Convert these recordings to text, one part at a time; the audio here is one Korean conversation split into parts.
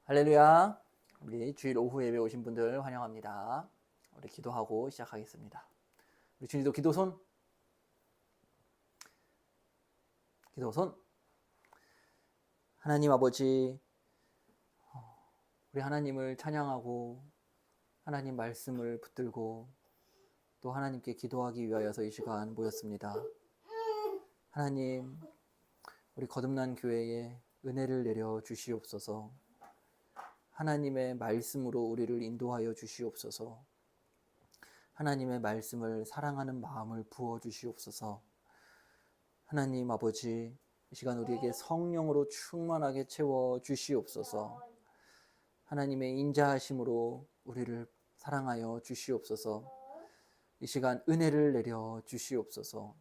할렐루야. 우리 주일 오후 예배 오신 분들 환영합니다. 우리 기도하고 시작하겠습니다. 우리 주일도 기도손. 하나님 아버지, 우리 하나님을 찬양하고 하나님 말씀을 붙들고 또 하나님께 기도하기 위하여서 이 시간 모였습니다. 하나님, 우리 거듭난 교회에 은혜를 내려 주시옵소서. 하나님의 말씀으로 우리를 인도하여 주시옵소서. 하나님의 말씀을 사랑하는 마음을 부어 주시옵소서. 하나님 아버지, 이 시간 우리에게 성령으로 충만하게 채워 주시옵소서. 하나님의 인자하심으로 우리를 사랑하여 주시옵소서. 이 시간 은혜를 내려 주시옵소서.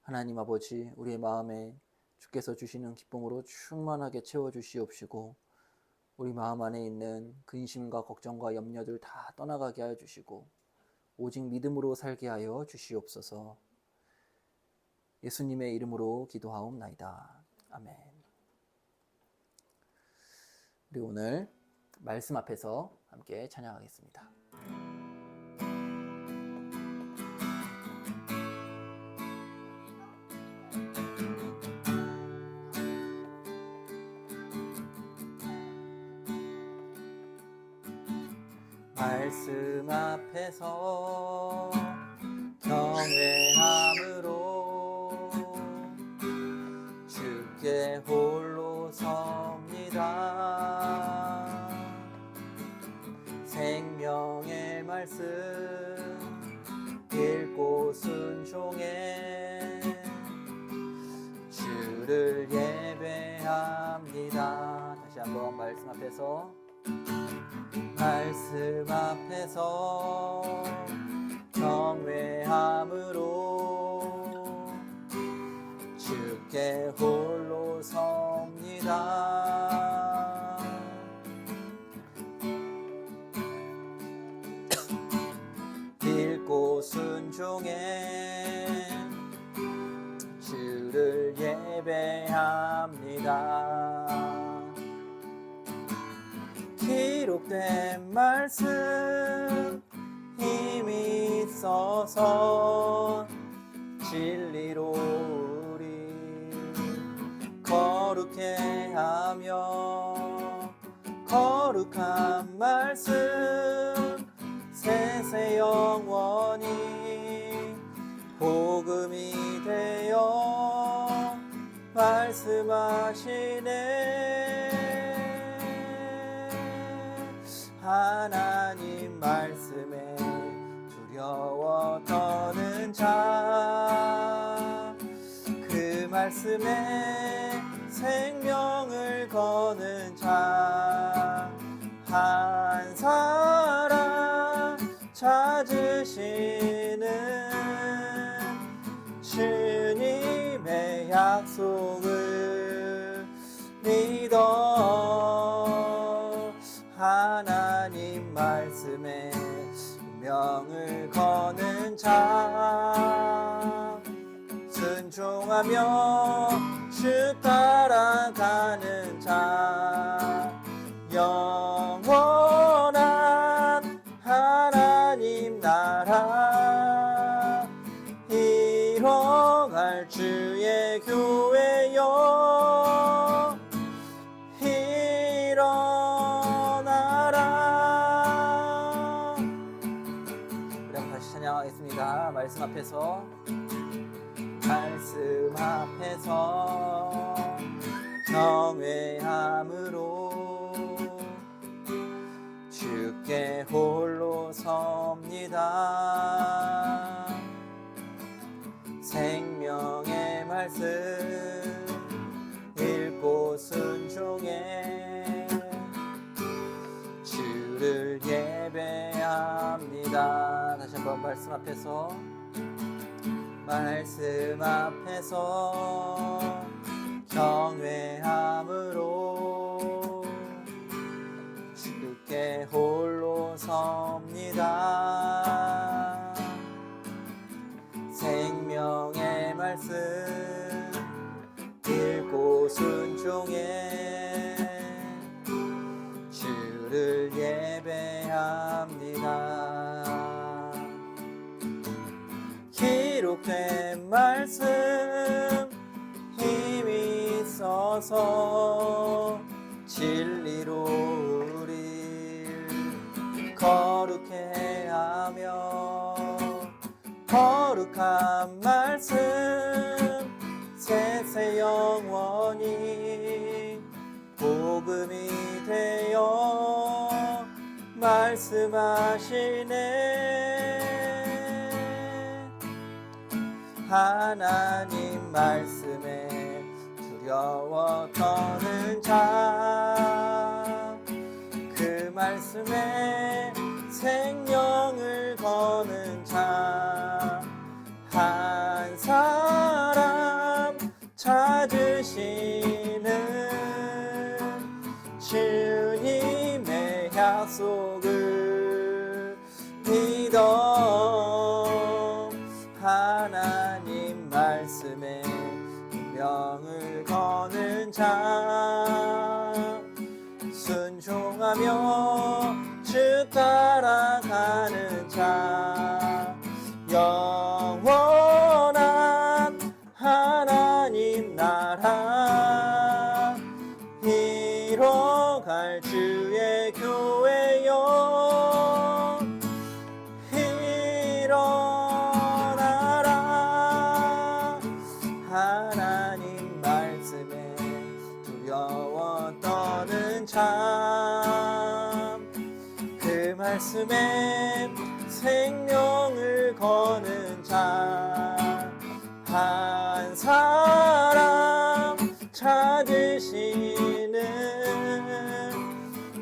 하나님 아버지, 우리의 마음에 주께서 주시는 기쁨으로 충만하게 채워 주시옵시고 우리 마음 안에 있는 근심과 걱정과 염려들 다 떠나가게 하여 주시고 오직 믿음으로 살게 하여 주시옵소서. 예수님의 이름으로 기도하옵나이다. 아멘. 우리 오늘 말씀 앞에서 함께 찬양하겠습니다. 말씀 앞에서 경외함으로 주께 홀로 섭니다. 생명의 말씀 읽고 순종해 주를 예배합니다. 다시 한번 말씀 앞에서 경외함으로 주께 홀로 섭니다. 읽고 순종해 주를 예배합니다. 기록된 말씀 힘이 있어서 진리로 우리 거룩해 하며 거룩한 말씀 세세 영원히 복음이 되어 말씀하시네. 하나님 말씀에 두려워 떠는 자, 그 말씀에 생명을 거는 자, 한 사람 찾으시는 주님의 약속을 믿어. 하나님 말씀에 명을 거는 자, 순종하며 주 따라가는 자, 영원한 하나님 나라 이뤄갈 주의 교회여 일어나라. 우리 한번 다시 찬양하겠습니다. 말씀 앞에서 경외함으로 주께 홀로 섭니다. 생명의 말씀 읽고 순종해 주를 예배합니다. 다시 한번 말씀 앞에서 경외함으로 주께 홀로 섭니다. 생명의 말씀 읽고 순종해 복음이 되어 말씀하시네. 하나님 말씀에 두려워 떠는 자, 그 말씀에 생명을 거는 자, 한 사람 찾으시는 주님의 약속을 믿어 하나님 말씀에 운명을 거는 자, 순종하며 주 따라가는 자, 영원한 하나님 나라 이뤄갈 주의 교회여 일어나라. 하나님 말씀에 두려워 떠는 자, 그 말씀에 생명을 거는 자, 한 사람 찾으시는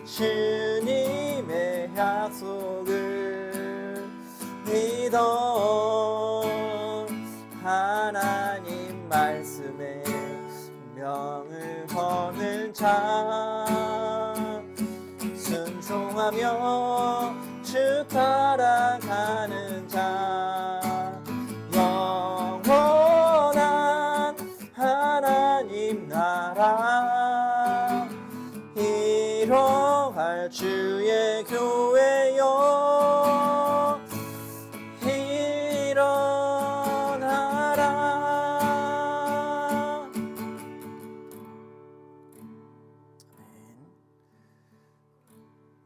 주님의 약속을 믿어 하나님 말씀에 명을 거는 자, 순종하며 주 따라가는 자, 영원한 하나님 나라 이뤄갈 주의 교회여 일어나라. 아멘.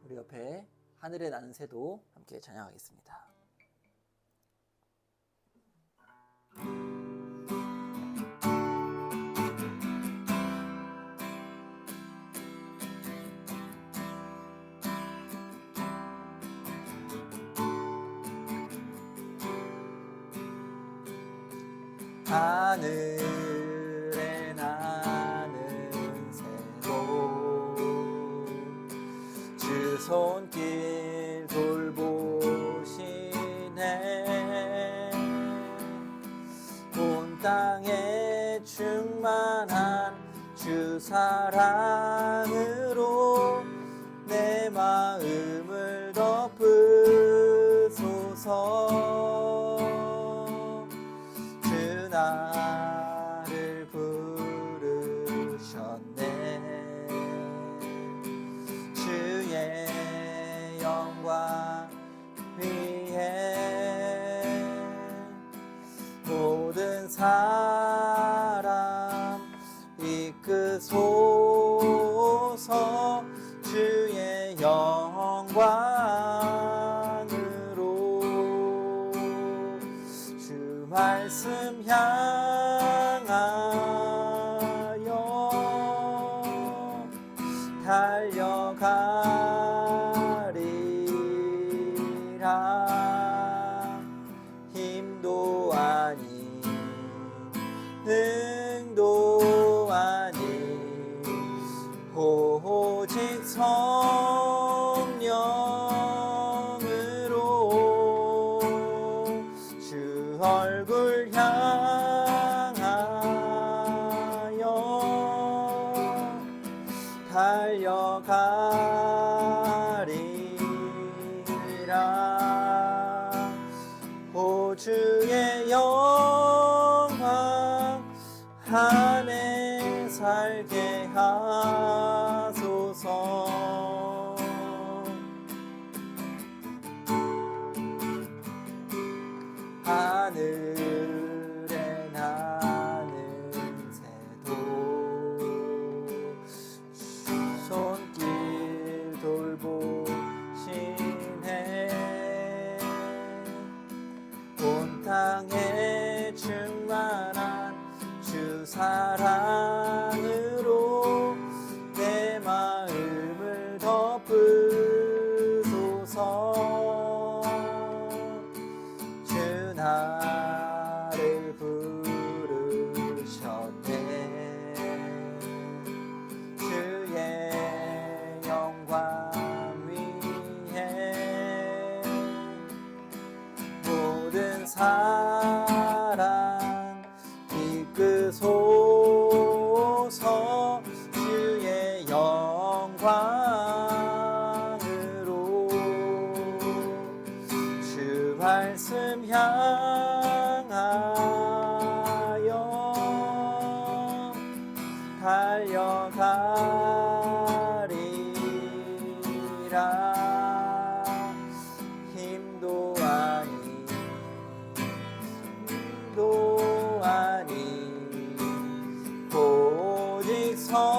우리 옆에 하늘에 나는 새도 함께 찬양하겠습니다. 하늘에 나는 새도 주 손길 돌보시네. 온 땅에 충만한 주 사랑으로 내 마음을 덮으소서. 주 나를 부르셨네. 주의 영광 위에 모든 사람 이끄소서. 주의 영광으로 주 말씀 향하여 달려가리라. 힘도 아닌 능도 아닌 오직 성령으로 주 얼굴 향하여 달려가리라. 오 주의 영광 안에 살게 하소서. 하늘에 나는 새도 손길 돌보시네. 온 땅에 마음을 덮으소서. 주 나를 부르셨네. 주의 영광 위에 모든 사랑 이끄소서. 주의 영광으로 주 말씀 향하여 달려가리라. 힘도 아니 오직 성령으로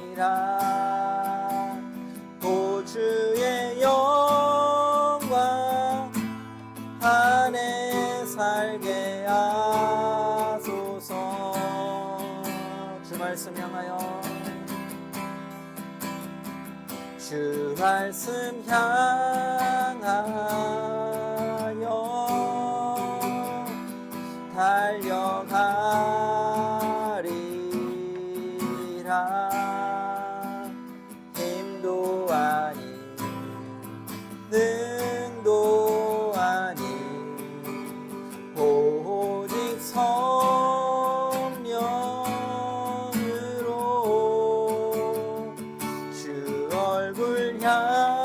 달려가리라. 오 주의 영광 안에 살게 하소서. 주 말씀 향하여 주 말씀 향하여 달려가리라. 힘도 아니 능도 아니 오직 성령으로 주 얼굴 향하여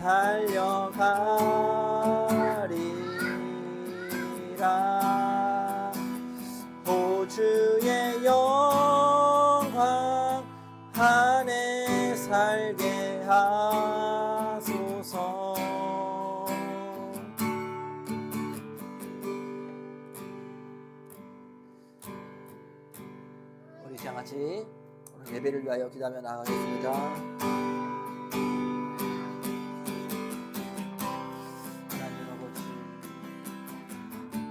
달려가리라. 오 주의 영광 안에 살게 하소서. 우리 시간 같이 오늘 예배를 위하여 기도하며 나가겠습니다. 하나님 아버지,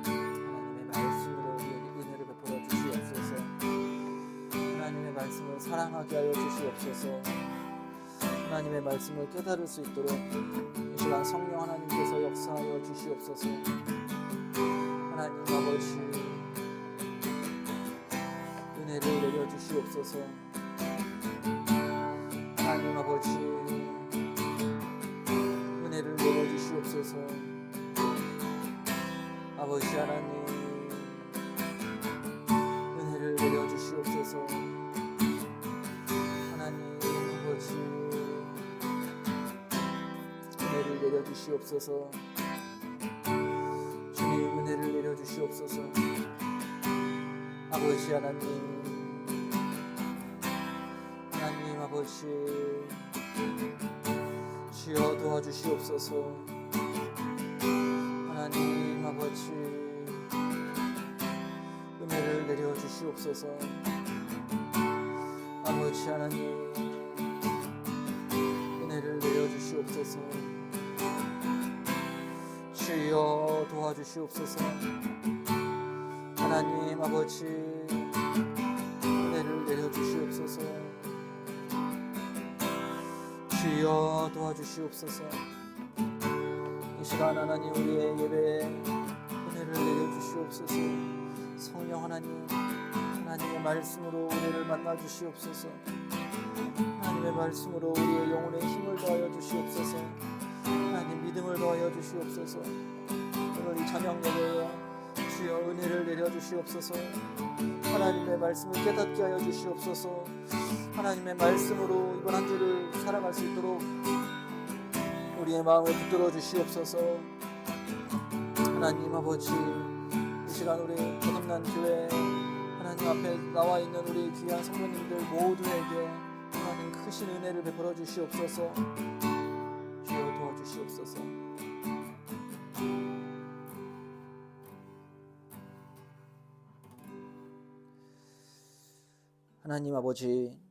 하나님의 말씀으로 우리에게 은혜를 베풀어 주시옵소서. 하나님의 말씀을 사랑하게 하여 주시옵소서. 하나님의 말씀을 깨달을 수 있도록 이 시간 성령 하나님께서 역사하여 주시옵소서. 하나님 아버지, 은혜를 내려 주시옵소서. 하나님 아버지, 은혜를 내려 주시옵소서. 아버지 하나님, 은혜를 내려 주시옵소서. 하나님 아버지, 은혜를 내려 주시옵소서. 주님, 은혜를 내려 주시옵소서. 아버지 하나님, 하나님 아버지, 주여 도와주시옵소서. 하나님 아버지, 은혜를 내려 주시옵소서. 아버지 하나님, 은혜를 내려 주시옵소서. 주여 도와주시옵소서. 하나님 아버지, 은혜를 내려 주시옵소서. 주여 도와주시옵소서. 이 시간 하나님 우리의 예배에 은혜를 내려 주시옵소서. 성령 하나님, 하나님의 말씀으로 우리를 만나 주시옵소서. 하나님의 말씀으로 우리의 영혼에 힘을 더하여 주시옵소서. 하나님 믿음을 더하여 주시옵소서. 오늘 이 저녁 예배에 주여 은혜를 내려 주시옵소서. 하나님의 말씀을 깨닫게 하여 주시옵소서. 하나님의 말씀으로 이번 한 주를 살아갈 수 있도록 우리의 마음을 붙들어 주시옵소서. 하나님 아버지, 이 시간 우리 거듭난 교회 하나님 앞에 나와 있는 우리 귀한 성도님들 모두에게 하나님 크신 은혜를 베풀어 주시옵소서. 주여 도와주시옵소서. 하나님 아버지,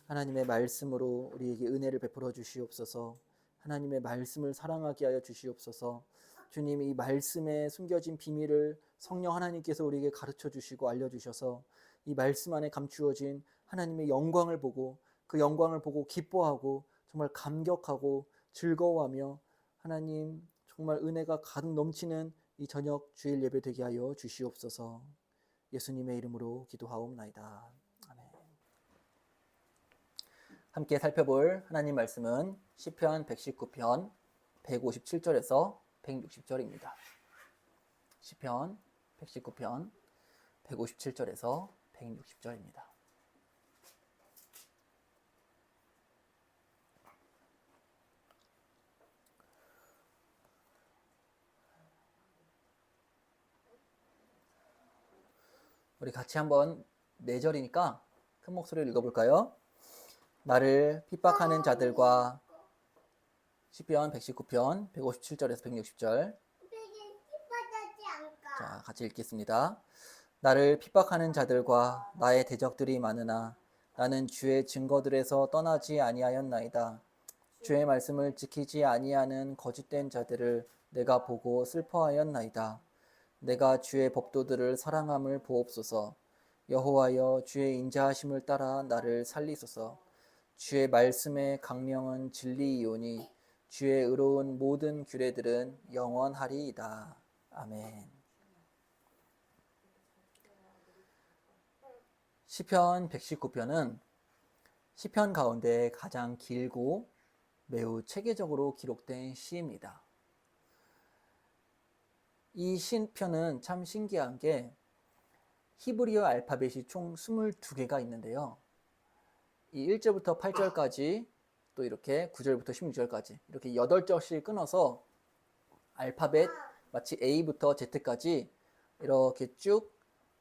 하나님의 말씀으로 우리에게 은혜를 베풀어 주시옵소서. 하나님의 말씀을 사랑하게 하여 주시옵소서. 주님, 이 말씀에 숨겨진 비밀을 성령 하나님께서 우리에게 가르쳐 주시고 알려주셔서 이 말씀 안에 감추어진 하나님의 영광을 보고 그 영광을 보고 기뻐하고 정말 감격하고 즐거워하며 하나님 정말 은혜가 가득 넘치는 이 저녁 주일 예배 되게 하여 주시옵소서. 예수님의 이름으로 기도하옵나이다. 아멘. 함께 살펴볼 하나님 말씀은 시편 119편 157절에서 160절입니다. 시편 119편 157절에서 160절입니다. 우리 같이 한번 4절이니까 큰 목소리로 읽어볼까요? 나를 핍박하는 자들과 시편 119편 157절에서 160절. 자, 같이 읽겠습니다. 나를 핍박하는 자들과 나의 대적들이 많으나 나는 주의 증거들에서 떠나지 아니하였나이다. 주의 말씀을 지키지 아니하는 거짓된 자들을 내가 보고 슬퍼하였나이다. 내가 주의 법도들을 사랑함을 보옵소서. 여호와여, 주의 인자하심을 따라 나를 살리소서. 주의 말씀의 강명은 진리이오니 주의 의로운 모든 규례들은 영원하리이다. 아멘. 시편 119편은 시편 가운데 가장 길고 매우 체계적으로 기록된 시입니다. 이 시편은 참 신기한 게 히브리어 알파벳이 총 22개가 있는데요. 이 1절부터 8절까지 또 이렇게 9절부터 16절까지 이렇게 8절씩 끊어서 알파벳 마치 A부터 Z까지 이렇게 쭉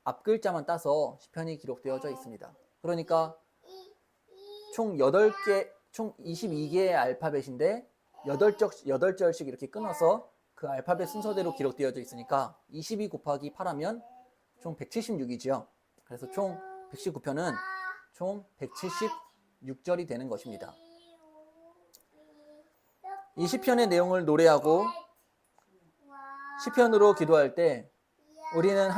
앞글자만 따서 시편이 기록되어져 있습니다. 그러니까 총 8개, 총 22개의 알파벳인데 8절씩 이렇게 끊어서 그 알파벳 순서대로 기록되어져 있으니까 22 곱하기 8하면 총 176이죠. 그래서 총 119편은 총 176절이 되는 것입니다. 이 시편의 내용을 노래하고 시편으로 기도할 때 우리는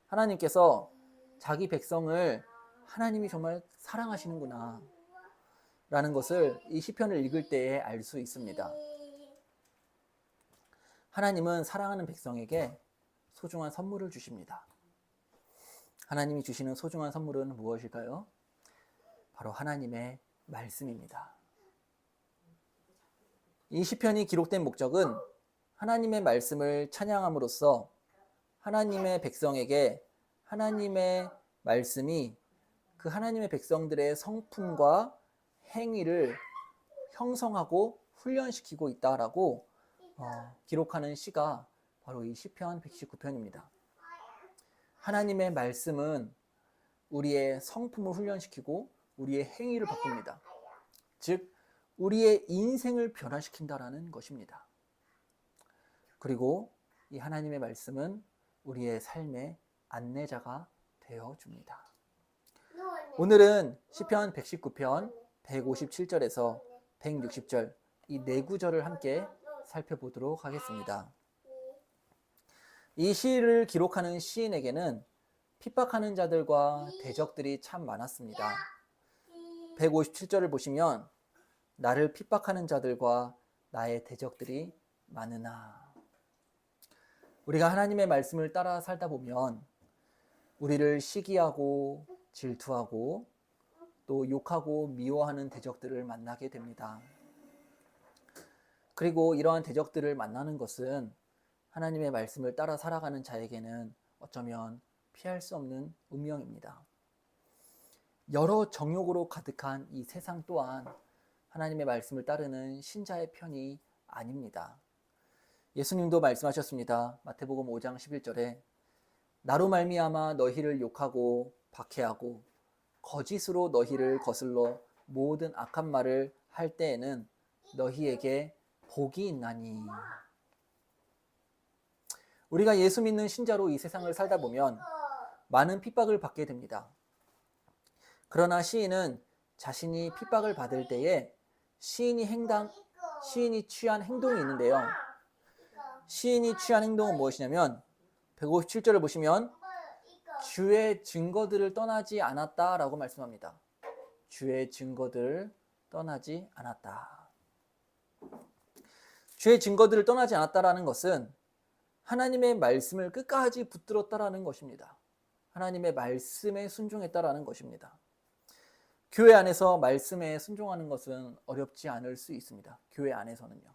하나님께서 자기 백성을 하나님이 정말 사랑하시는구나 라는 것을 이 시편을 읽을 때에 알 수 있습니다. 하나님은 사랑하는 백성에게 소중한 선물을 주십니다. 하나님이 주시는 소중한 선물은 무엇일까요? 바로 하나님의 말씀입니다. 이 시편이 기록된 목적은 하나님의 말씀을 찬양함으로써 하나님의 백성에게 하나님의 말씀이 그 하나님의 백성들의 성품과 행위를 형성하고 훈련시키고 있다라고 기록하는 시가 바로 이 시편 119편입니다. 하나님의 말씀은 우리의 성품을 훈련시키고 우리의 행위를 바꿉니다. 즉 우리의 인생을 변화시킨다라는 것입니다. 그리고 이 하나님의 말씀은 우리의 삶의 안내자가 되어줍니다. 오늘은 시편 119편 157절에서 160절 이 4구절을 함께 살펴보도록 하겠습니다. 이 시를 기록하는 시인에게는 핍박하는 자들과 대적들이 참 많았습니다. 157절을 보시면 나를 핍박하는 자들과 나의 대적들이 많으나, 우리가 하나님의 말씀을 따라 살다 보면 우리를 시기하고 질투하고 또 욕하고 미워하는 대적들을 만나게 됩니다. 그리고 이러한 대적들을 만나는 것은 하나님의 말씀을 따라 살아가는 자에게는 어쩌면 피할 수 없는 운명입니다. 여러 정욕으로 가득한 이 세상 또한 하나님의 말씀을 따르는 신자의 편이 아닙니다. 예수님도 말씀하셨습니다. 마태복음 5장 11절에 나로 말미암아 너희를 욕하고 박해하고 거짓으로 너희를 거슬러 모든 악한 말을 할 때에는 너희에게 복이 있나니. 우리가 예수 믿는 신자로 이 세상을 살다 보면 많은 핍박을 받게 됩니다. 그러나 시인은 자신이 핍박을 받을 때에 시인이 취한 행동이 있는데요. 시인이 취한 행동은 무엇이냐면 157절을 보시면 주의 증거들을 떠나지 않았다라고 말씀합니다. 주의 증거들을 떠나지 않았다. 주의 증거들을 떠나지 않았다라는 것은 하나님의 말씀을 끝까지 붙들었다라는 것입니다. 하나님의 말씀에 순종했다라는 것입니다. 교회 안에서 말씀에 순종하는 것은 어렵지 않을 수 있습니다. 교회 안에서는요.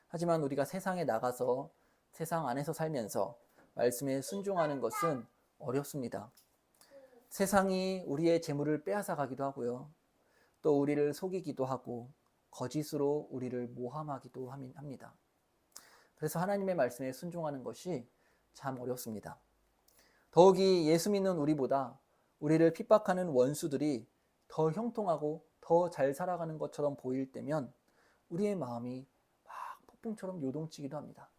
하지만 우리가 세상에 나가서 세상 안에서 살면서 말씀에 순종하는 것은 어렵습니다. 세상이 우리의 재물을 빼앗아 가기도 하고요. 또 우리를 속이기도 하고 거짓으로 우리를 모함하기도 합니다. 그래서 하나님의 말씀에 순종하는 것이 참 어렵습니다. 더욱이 예수 믿는 우리보다 우리를 핍박하는 원수들이 더 형통하고 더 잘 살아가는 것처럼 보일 때면 우리의 마음이 막 폭풍처럼 요동치기도 합니다.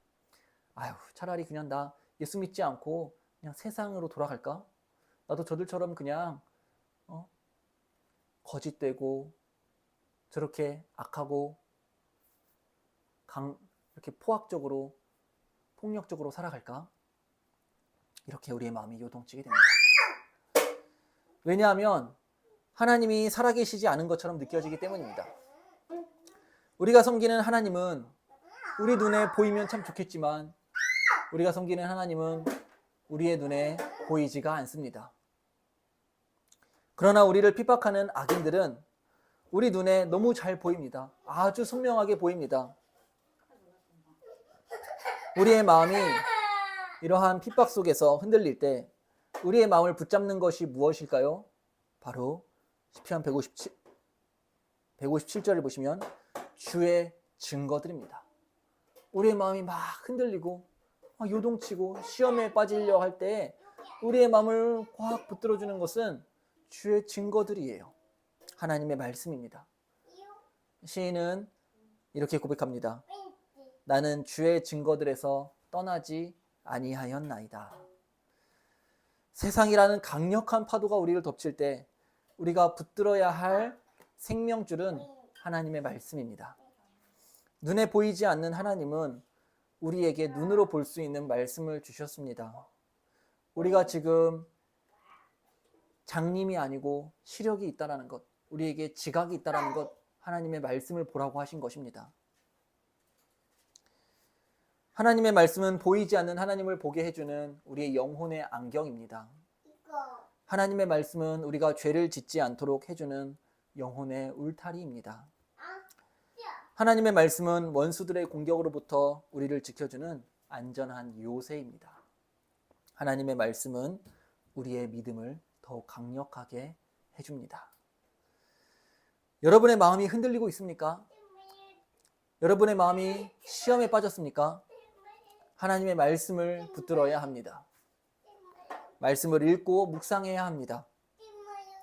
아유, 차라리 그냥 나 예수 믿지 않고 그냥 세상으로 돌아갈까? 나도 저들처럼 그냥 거짓되고 저렇게 악하고 이렇게 포악적으로 폭력적으로 살아갈까? 이렇게 우리의 마음이 요동치게 됩니다. 왜냐하면 하나님이 살아계시지 않은 것처럼 느껴지기 때문입니다. 우리가 섬기는 하나님은 우리 눈에 보이면 참 좋겠지만 우리가 섬기는 하나님은 우리의 눈에 보이지가 않습니다. 그러나 우리를 핍박하는 악인들은 우리 눈에 너무 잘 보입니다. 아주 선명하게 보입니다. 우리의 마음이 이러한 핍박 속에서 흔들릴 때 우리의 마음을 붙잡는 것이 무엇일까요? 바로 시편 157절을 보시면 주의 증거들입니다. 우리의 마음이 막 흔들리고 요동치고 시험에 빠지려 할 때 우리의 마음을 꽉 붙들어주는 것은 주의 증거들이에요. 하나님의 말씀입니다. 시인은 이렇게 고백합니다. 나는 주의 증거들에서 떠나지 아니하였나이다. 세상이라는 강력한 파도가 우리를 덮칠 때 우리가 붙들어야 할 생명줄은 하나님의 말씀입니다. 눈에 보이지 않는 하나님은 우리에게 눈으로 볼 수 있는 말씀을 주셨습니다. 우리가 지금 장님이 아니고 시력이 있다라는 것, 우리에게 지각이 있다라는 것, 하나님의 말씀을 보라고 하신 것입니다. 하나님의 말씀은 보이지 않는 하나님을 보게 해주는 우리의 영혼의 안경입니다. 하나님의 말씀은 우리가 죄를 짓지 않도록 해주는 영혼의 울타리입니다. 하나님의 말씀은 원수들의 공격으로부터 우리를 지켜주는 안전한 요새입니다. 하나님의 말씀은 우리의 믿음을 더욱 강력하게 해줍니다. 여러분의 마음이 흔들리고 있습니까? 여러분의 마음이 시험에 빠졌습니까? 하나님의 말씀을 붙들어야 합니다. 말씀을 읽고 묵상해야 합니다.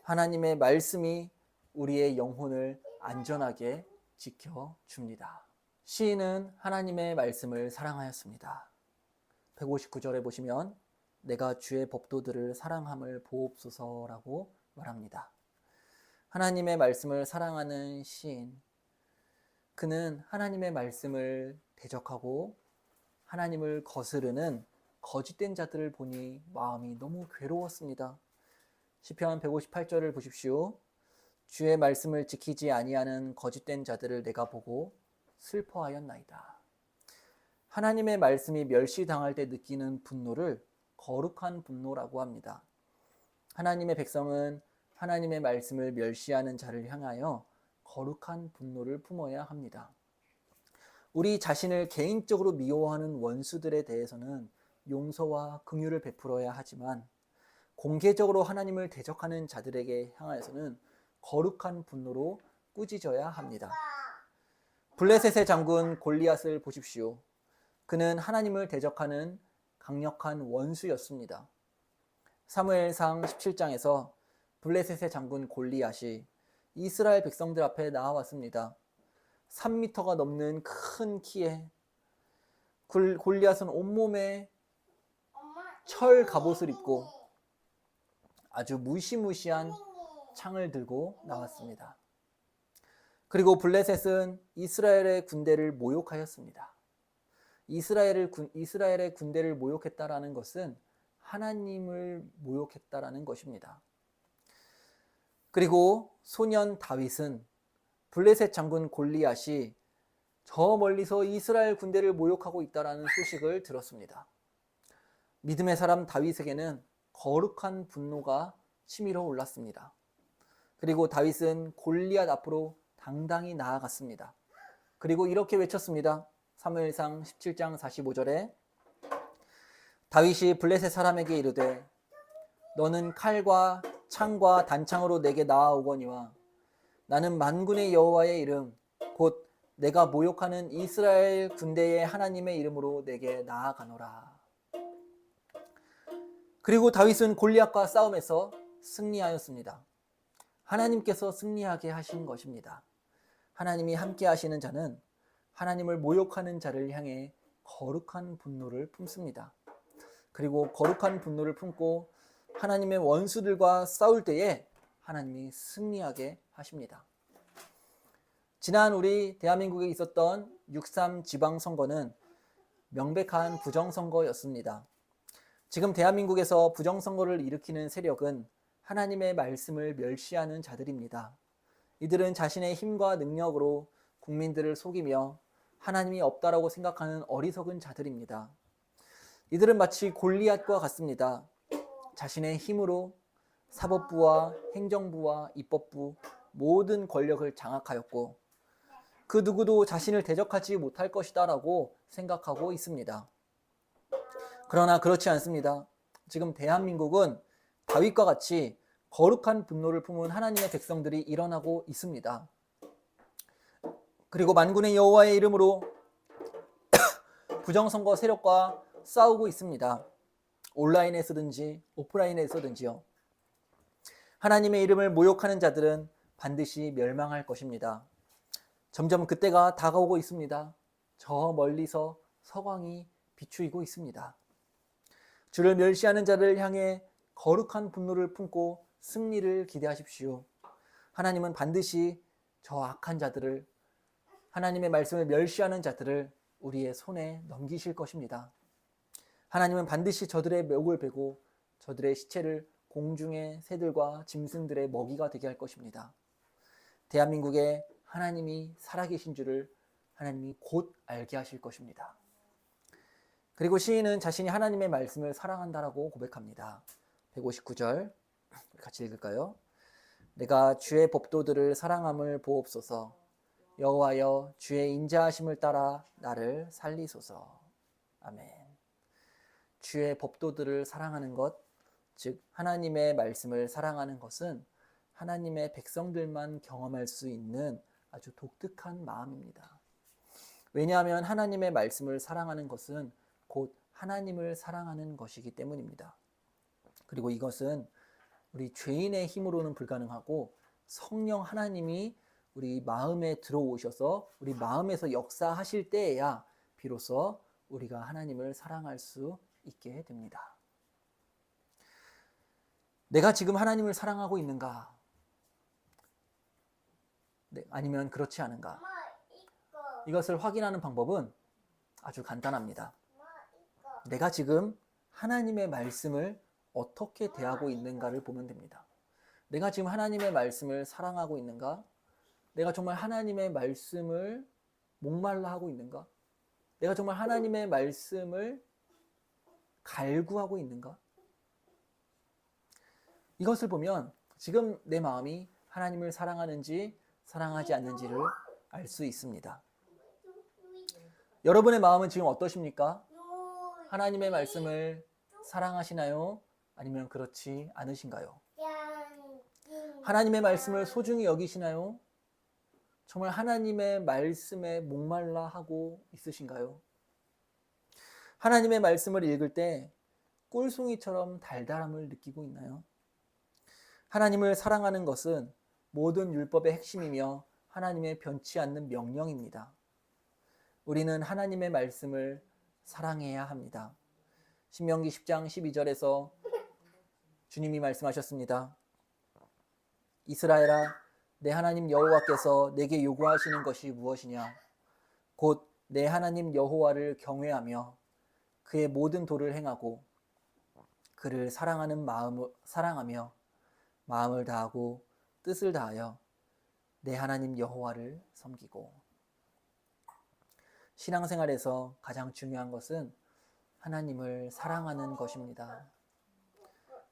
하나님의 말씀이 우리의 영혼을 안전하게 지켜줍니다. 시인은 하나님의 말씀을 사랑하였습니다. 159절에 보시면 내가 주의 법도들을 사랑함을 보옵소서라고 말합니다. 하나님의 말씀을 사랑하는 시인, 그는 하나님의 말씀을 대적하고 하나님을 거스르는 거짓된 자들을 보니 마음이 너무 괴로웠습니다. 시편 158절을 보십시오. 주의 말씀을 지키지 아니하는 거짓된 자들을 내가 보고 슬퍼하였나이다. 하나님의 말씀이 멸시당할 때 느끼는 분노를 거룩한 분노라고 합니다. 하나님의 백성은 하나님의 말씀을 멸시하는 자를 향하여 거룩한 분노를 품어야 합니다. 우리 자신을 개인적으로 미워하는 원수들에 대해서는 용서와 긍휼을 베풀어야 하지만 공개적으로 하나님을 대적하는 자들에게 향하여서는 거룩한 분노로 꾸짖어야 합니다. 블레셋의 장군 골리앗을 보십시오. 그는 하나님을 대적하는 강력한 원수였습니다. 사무엘상 17장에서 블레셋의 장군 골리앗이 이스라엘 백성들 앞에 나와왔습니다. 3m가 넘는 큰 키에 골리앗은 온몸에 철 갑옷을 입고 아주 무시무시한 창을 들고 나왔습니다. 그리고 블레셋은 이스라엘의 군대를 모욕하였습니다. 이스라엘의 군대를 모욕했다라는 것은 하나님을 모욕했다라는 것입니다. 그리고 소년 다윗은 블레셋 장군 골리앗이 저 멀리서 이스라엘 군대를 모욕하고 있다라는 소식을 들었습니다. 믿음의 사람 다윗에게는 거룩한 분노가 치밀어 올랐습니다. 그리고 다윗은 골리앗 앞으로 당당히 나아갔습니다. 그리고 이렇게 외쳤습니다. 사무엘상 17장 45절에 다윗이 블레셋 사람에게 이르되 너는 칼과 창과 단창으로 내게 나아오거니와 나는 만군의 여호와의 이름 곧 내가 모욕하는 이스라엘 군대의 하나님의 이름으로 내게 나아가노라. 그리고 다윗은 골리앗과 싸움에서 승리하였습니다. 하나님께서 승리하게 하신 것입니다. 하나님이 함께 하시는 자는 하나님을 모욕하는 자를 향해 거룩한 분노를 품습니다. 그리고 거룩한 분노를 품고 하나님의 원수들과 싸울 때에 하나님이 승리하게 하십니다. 지난 우리 대한민국에 있었던 6.3 지방선거는 명백한 부정선거였습니다. 지금 대한민국에서 부정선거를 일으키는 세력은 하나님의 말씀을 멸시하는 자들입니다. 이들은 자신의 힘과 능력으로 국민들을 속이며 하나님이 없다라고 생각하는 어리석은 자들입니다. 이들은 마치 골리앗과 같습니다. 자신의 힘으로 사법부와 행정부와 입법부 모든 권력을 장악하였고 그 누구도 자신을 대적하지 못할 것이다 라고 생각하고 있습니다. 그러나 그렇지 않습니다. 지금 대한민국은 다윗과 같이 거룩한 분노를 품은 하나님의 백성들이 일어나고 있습니다. 그리고 만군의 여호와의 이름으로 부정선거 세력과 싸우고 있습니다. 온라인에서든지 오프라인에서든지요. 하나님의 이름을 모욕하는 자들은 반드시 멸망할 것입니다. 점점 그때가 다가오고 있습니다. 저 멀리서 서광이 비추이고 있습니다. 주를 멸시하는 자를 향해 거룩한 분노를 품고 승리를 기대하십시오. 하나님은 반드시 저 악한 자들을, 하나님의 말씀을 멸시하는 자들을 우리의 손에 넘기실 것입니다. 하나님은 반드시 저들의 목을 베고 저들의 시체를 공중의 새들과 짐승들의 먹이가 되게 할 것입니다. 대한민국에 하나님이 살아계신 줄을 하나님이 곧 알게 하실 것입니다. 그리고 시인은 자신이 하나님의 말씀을 사랑한다라고 고백합니다. 159절 같이 읽을까요? 내가 주의 법도들을 사랑함을 보옵소서. 여호와여 주의 인자하심을 따라 나를 살리소서. 아멘. 주의 법도들을 사랑하는 것, 즉 하나님의 말씀을 사랑하는 것은 하나님의 백성들만 경험할 수 있는 아주 독특한 마음입니다. 왜냐하면 하나님의 말씀을 사랑하는 것은 곧 하나님을 사랑하는 것이기 때문입니다. 그리고 이것은 우리 죄인의 힘으로는 불가능하고 성령 하나님이 우리 마음에 들어오셔서 우리 마음에서 역사하실 때에야 비로소 우리가 하나님을 사랑할 수 있게 됩니다. 내가 지금 하나님을 사랑하고 있는가? 네, 아니면 그렇지 않은가? 이것을 확인하는 방법은 아주 간단합니다. 내가 지금 하나님의 말씀을 어떻게 대하고 있는가를 보면 됩니다. 내가 지금 하나님의 말씀을 사랑하고 있는가? 내가 정말 하나님의 말씀을 목말라 하고 있는가? 내가 정말 하나님의 말씀을 갈구하고 있는가? 이것을 보면 지금 내 마음이 하나님을 사랑하는지 사랑하지 않는지를 알 수 있습니다. 여러분의 마음은 지금 어떠십니까? 하나님의 말씀을 사랑하시나요? 아니면 그렇지 않으신가요? 하나님의 말씀을 소중히 여기시나요? 정말 하나님의 말씀에 목말라 하고 있으신가요? 하나님의 말씀을 읽을 때 꿀송이처럼 달달함을 느끼고 있나요? 하나님을 사랑하는 것은 모든 율법의 핵심이며 하나님의 변치 않는 명령입니다. 우리는 하나님의 말씀을 사랑해야 합니다. 신명기 10장 12절에서 주님이 말씀하셨습니다. 이스라엘아, 내 하나님 여호와께서 내게 요구하시는 것이 무엇이냐? 곧 내 하나님 여호와를 경외하며 그의 모든 도를 행하고 그를 사랑하며 마음을 다하고 뜻을 다하여 내 하나님 여호와를 섬기고. 신앙생활에서 가장 중요한 것은 하나님을 사랑하는 것입니다.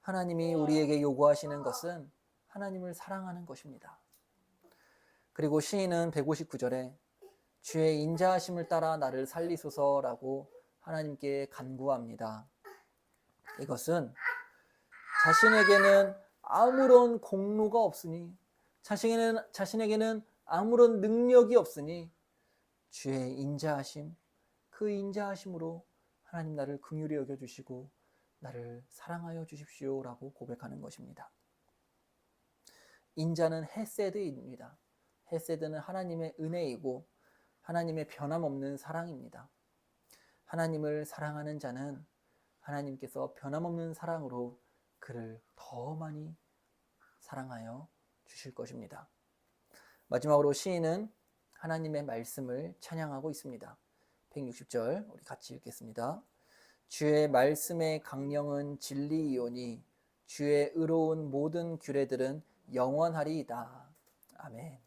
하나님이 우리에게 요구하시는 것은 하나님을 사랑하는 것입니다. 그리고 시인은 159절에 주의 인자하심을 따라 나를 살리소서라고 하나님께 간구합니다. 이것은 자신에게는 아무런 공로가 없으니, 자신에게는 아무런 능력이 없으니 주의 인자하심, 그 인자하심으로 하나님 나를 긍휼히 여겨주시고 나를 사랑하여 주십시오라고 고백하는 것입니다. 인자는 헤세드입니다. 헤세드는 하나님의 은혜이고 하나님의 변함없는 사랑입니다. 하나님을 사랑하는 자는 하나님께서 변함없는 사랑으로 그를 더 많이 사랑하여 주실 것입니다. 마지막으로 시인은 하나님의 말씀을 찬양하고 있습니다. 160절 우리 같이 읽겠습니다. 주의 말씀의 강령은 진리이오니 주의 의로운 모든 규례들은 영원하리이다. 아멘.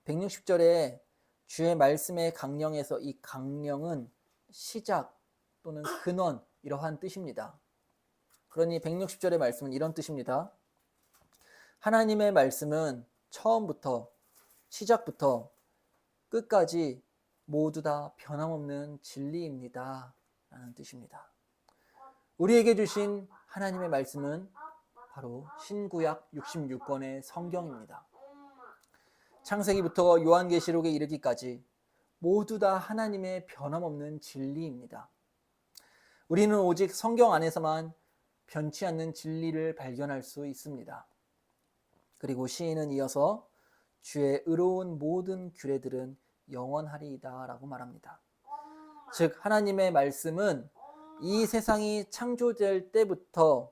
160절에 주의 말씀의 강령에서 이 강령은 시작 또는 근원 이러한 뜻입니다. 그러니 160절의 말씀은 이런 뜻입니다. 하나님의 말씀은 처음부터 시작부터 끝까지 모두 다 변함없는 진리입니다 라는 뜻입니다. 우리에게 주신 하나님의 말씀은 바로 신구약 66권의 성경입니다. 창세기부터 요한계시록에 이르기까지 모두 다 하나님의 변함없는 진리입니다. 우리는 오직 성경 안에서만 변치 않는 진리를 발견할 수 있습니다. 그리고 시인은 이어서 주의 의로운 모든 규례들은 영원하리이다 라고 말합니다. 즉 하나님의 말씀은 이 세상이 창조될 때부터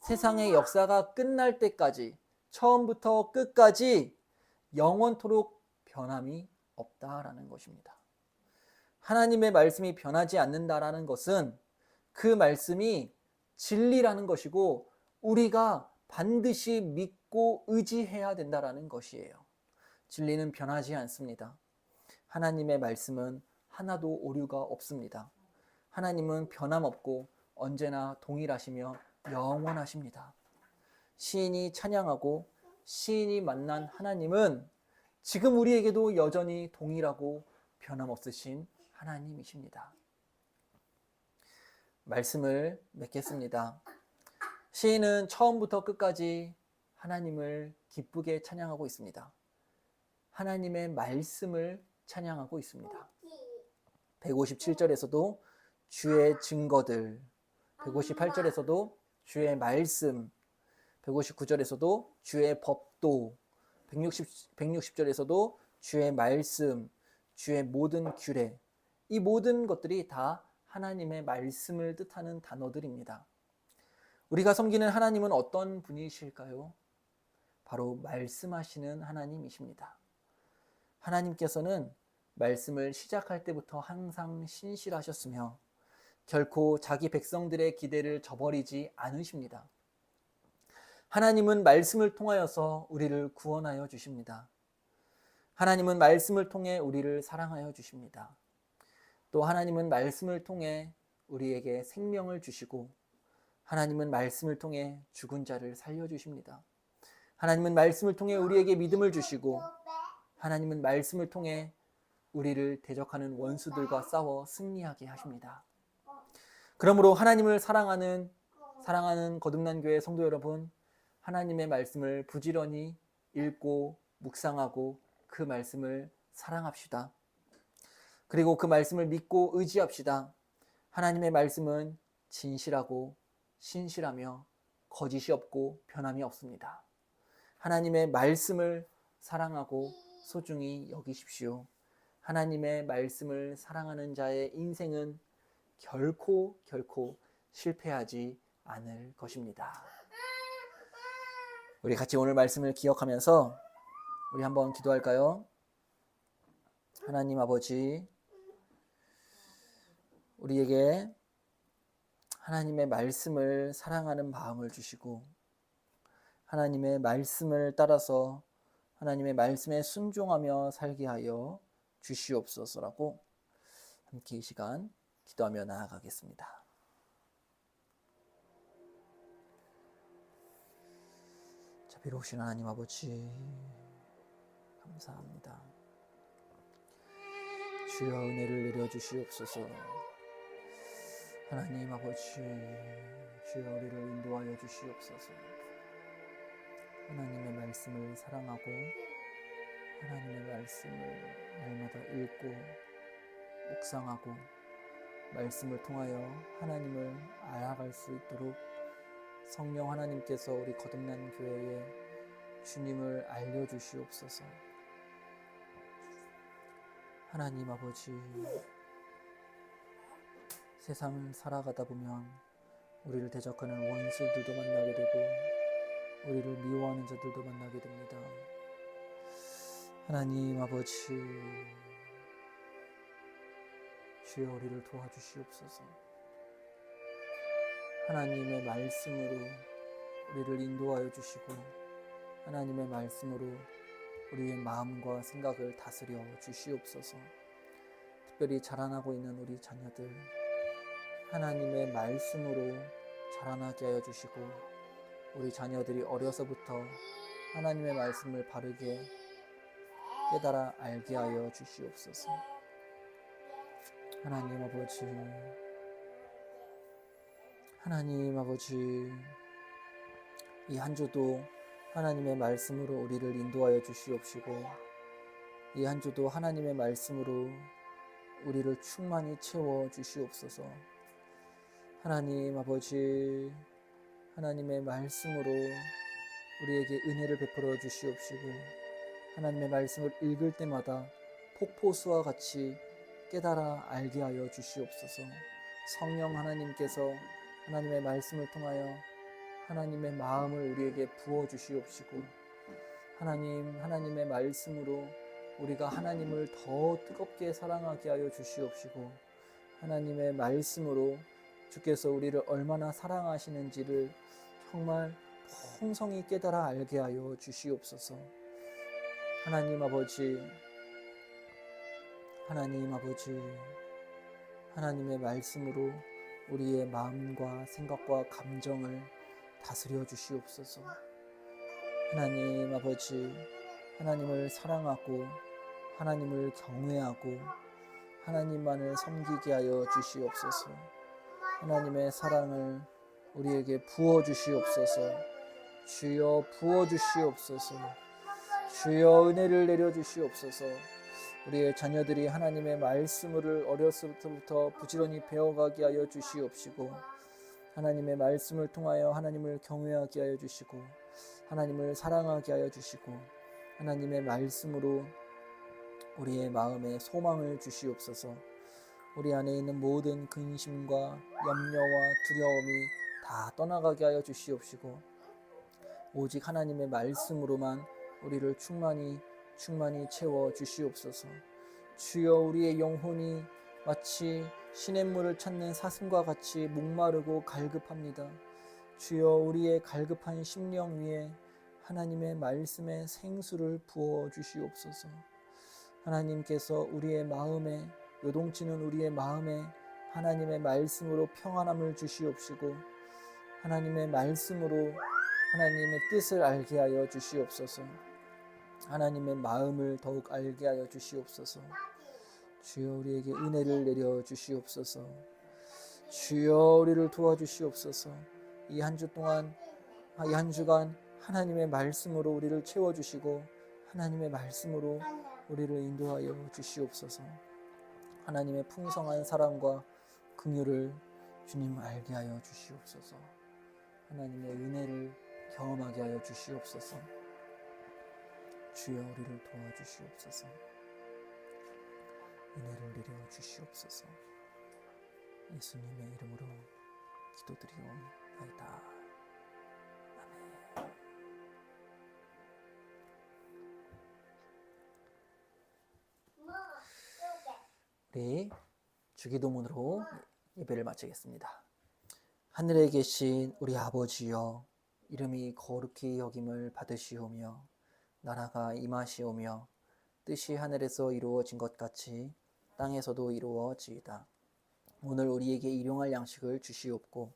세상의 역사가 끝날 때까지 처음부터 끝까지 영원토록 변함이 없다라는 것입니다. 하나님의 말씀이 변하지 않는다라는 것은 그 말씀이 진리라는 것이고 우리가 반드시 믿고 의지해야 된다라는 것이에요. 진리는 변하지 않습니다. 하나님의 말씀은 하나도 오류가 없습니다. 하나님은 변함없고 언제나 동일하시며 영원하십니다. 시인이 찬양하고 시인이 만난 하나님은 지금 우리에게도 여전히 동일하고 변함없으신 하나님이십니다. 말씀을 맺겠습니다. 시인은 처음부터 끝까지 하나님을 기쁘게 찬양하고 있습니다. 하나님의 말씀을 찬양하고 있습니다. 157절에서도 주의 증거들, 158절에서도 주의 말씀, 159절에서도 주의 법도, 160절에서도 주의 말씀, 주의 모든 규례, 이 모든 것들이 다 하나님의 말씀을 뜻하는 단어들입니다. 우리가 섬기는 하나님은 어떤 분이실까요? 바로 말씀하시는 하나님이십니다. 하나님께서는 말씀을 시작할 때부터 항상 신실하셨으며 결코 자기 백성들의 기대를 저버리지 않으십니다. 하나님은 말씀을 통하여서 우리를 구원하여 주십니다. 하나님은 말씀을 통해 우리를 사랑하여 주십니다. 또 하나님은 말씀을 통해 우리에게 생명을 주시고 하나님은 말씀을 통해 죽은 자를 살려주십니다. 하나님은 말씀을 통해 우리에게 믿음을 주시고 하나님은 말씀을 통해 우리를 대적하는 원수들과 싸워 승리하게 하십니다. 그러므로 하나님을 사랑하는 거듭난 교회 성도 여러분, 하나님의 말씀을 부지런히 읽고 묵상하고 그 말씀을 사랑합시다. 그리고 그 말씀을 믿고 의지합시다. 하나님의 말씀은 진실하고 신실하며 거짓이 없고 변함이 없습니다. 하나님의 말씀을 사랑하고 소중히 여기십시오. 하나님의 말씀을 사랑하는 자의 인생은 결코 실패하지 않을 것입니다. 우리 같이 오늘 말씀을 기억하면서 우리 한번 기도할까요? 하나님 아버지, 우리에게 하나님의 말씀을 사랑하는 마음을 주시고 하나님의 말씀을 따라서 하나님의 말씀에 순종하며 살게 하여 주시옵소서라고 함께 이 시간 기도하며 나아가겠습니다. 자비로우신 하나님 아버지, 감사합니다. 주여 은혜를 내려주시옵소서. 하나님 아버지, 주여 우리를 인도하여 주시옵소서. 하나님의 말씀을 사랑하고 하나님의 말씀을 날마다 읽고 묵상하고 말씀을 통하여 하나님을 알아갈 수 있도록 성령 하나님께서 우리 거듭난 교회에 주님을 알려주시옵소서. 하나님 아버지, 세상을 살아가다 보면 우리를 대적하는 원수들도 만나게 되고 우리를 미워하는 자들도 만나게 됩니다. 하나님 아버지, 주여 우리를 도와주시옵소서. 하나님의 말씀으로 우리를 인도하여 주시고 하나님의 말씀으로 우리의 마음과 생각을 다스려 주시옵소서. 특별히 자라나고 있는 우리 자녀들 하나님의 말씀으로 자라나게 하여 주시고 우리 자녀들이 어려서부터 하나님의 말씀을 바르게 깨달아 알게 하여 주시옵소서. 하나님 아버지, 이 한 주도 하나님의 말씀으로 우리를 인도하여 주시옵시고 이 한 주도 하나님의 말씀으로 우리를 충만히 채워 주시옵소서. 하나님 아버지, 하나님의 말씀으로 우리에게 은혜를 베풀어 주시옵시고 하나님의 말씀을 읽을 때마다 폭포수와 같이 깨달아 알게 하여 주시옵소서. 성령 하나님께서 하나님의 말씀을 통하여 하나님의 마음을 우리에게 부어 주시옵시고 하나님의 말씀으로 우리가 하나님을 더 뜨겁게 사랑하게 하여 주시옵시고 하나님의 말씀으로 주께서 우리를 얼마나 사랑하시는지를 정말 풍성히 깨달아 알게 하여 주시옵소서. 하나님 아버지, 하나님의 말씀으로 우리의 마음과 생각과 감정을 다스려 주시옵소서. 하나님 아버지, 하나님을 사랑하고 하나님을 경외하고 하나님만을 섬기게 하여 주시옵소서. 하나님의 사랑을 우리에게 부어 주시옵소서. 주여 부어 주시옵소서. 주여 은혜를 내려 주시옵소서. 우리의 자녀들이 하나님의 말씀을 어렸을 때부터 부지런히 배워가게 하여 주시옵시고 하나님의 말씀을 통하여 하나님을 경외하게 하여 주시고 하나님을 사랑하게 하여 주시고 하나님의 말씀으로 우리의 마음에 소망을 주시옵소서. 우리 안에 있는 모든 근심과 염려와 두려움이 다 떠나가게 하여 주시옵시고 오직 하나님의 말씀으로만 우리를 충만히 채워 주시옵소서. 주여 우리의 영혼이 마치 시냇물을 찾는 사슴과 같이 목마르고 갈급합니다. 주여 우리의 갈급한 심령 위에 하나님의 말씀의 생수를 부어 주시옵소서. 하나님께서 우리의 마음에 요동치는 우리의 마음에 하나님의 말씀으로 평안함을 주시옵시고 하나님의 말씀으로 하나님의 뜻을 알게 하여 주시옵소서. 하나님의 마음을 더욱 알게 하여 주시옵소서. 주여 우리에게 은혜를 내려 주시옵소서. 주여 우리를 도와주시옵소서. 이 한 주간 하나님의 말씀으로 우리를 채워주시고 하나님의 말씀으로 우리를 인도하여 주시옵소서. 하나님의 풍성한 사랑과 긍휼을 주님 알게 하여 주시옵소서. 하나님의 은혜를 경험하게 하여 주시옵소서. 주여 우리를 도와주시옵소서. 은혜를 내려 주시옵소서. 예수님의 이름으로 기도드리옵나이다. 아멘. 우리 주기도문으로 예배를 마치겠습니다. 하늘에 계신 우리 아버지여, 이름이 거룩히 여김을 받으시오며 나라가 임하시오며 뜻이 하늘에서 이루어진 것 같이 땅에서도 이루어지이다. 오늘 우리에게 일용할 양식을 주시옵고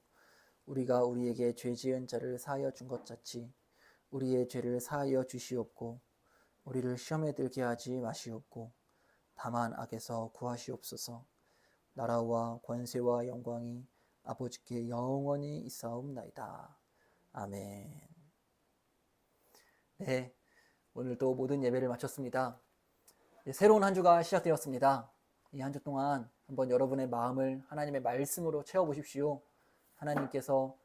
우리가 우리에게 죄 지은 자를 사하여 준 것 같이 우리의 죄를 사하여 주시옵고 우리를 시험에 들게 하지 마시옵고 다만 악에서 구하시옵소서. 나라와 권세와 영광이 아버지께 영원히 있사옵나이다. 아멘. 네, 오늘도 모든 예배를 마쳤습니다. 새로운 한 주가 시작되었습니다. 이 한 주 동안 한번 여러분의 마음을 하나님의 말씀으로 채워보십시오. 하나님께서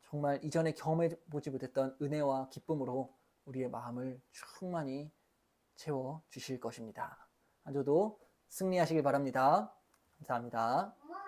정말 이전에 경험해보지 못했던 은혜와 기쁨으로 우리의 마음을 충만히 채워주실 것입니다. 한 주도 승리하시길 바랍니다. 감사합니다.